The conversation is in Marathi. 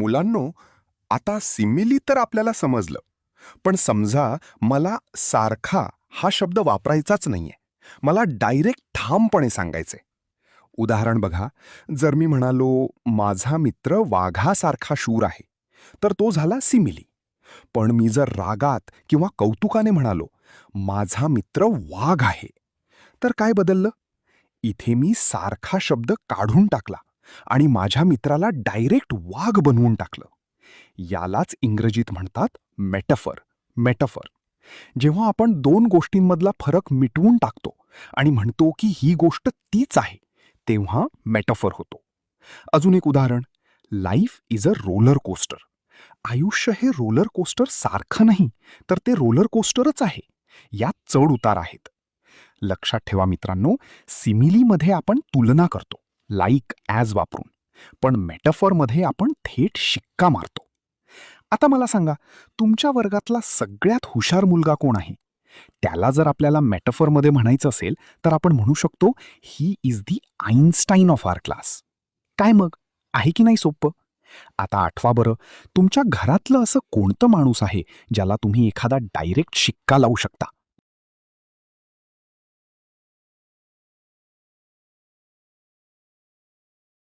मुलांनो, आता सिमिली तर आपल्याला समजलं, पण समजा मला सारखा हा शब्द वापरायचाच नाहीये. मला डायरेक्ट ठामपणे सांगायचंय. उदाहरण बघा, जर मी म्हणालो, माझा मित्र वाघासारखा शूर आहे, तर तो झाला सिमिली. पण मी जर रागात किंवा कौतुकाने म्हणालो, माझा मित्र वाघ आहे, तर काय बदललं? इथे मी सारखा शब्द काढून टाकला आणि माझ्या मित्राला डायरेक्ट वाघ बनवून टाकलं. यालाच इंग्रजीत म्हणतात मेटाफर. मेटाफर. जेव्हा आपण दोन गोष्टींमधला फरक मिटवून टाकतो आणि म्हणतो की ही गोष्ट तीच आहे, तेव्हा मेटाफर होतो. अजून एक उदाहरण, life is a roller coaster. आयुष्य हे रोलर कोस्टर सारखं नाही, तर ते रोलर कोस्टरच आहे. यात चढ उतार आहेत. लक्षात ठेवा मित्रांनो, सिमिलीमध्ये आपण तुलना करतो, लाईक ॲज वापरून, पण मेटाफॉरमध्ये आपण थेट शिक्का मारतो. आता मला सांगा, तुमच्या वर्गातला सगळ्यात हुशार मुलगा कोण आहे? त्याला जर आपल्याला मेटाफॉरमध्ये म्हणायचं असेल, तर आपण म्हणू शकतो, he is the Einstein of our class. काय मग, आहे की नाही सोपं? आता आठवा बरं, तुमच्या घरातलं असं कोणतं माणूस आहे ज्याला तुम्ही एखादा डायरेक्ट शिक्का लावू शकता?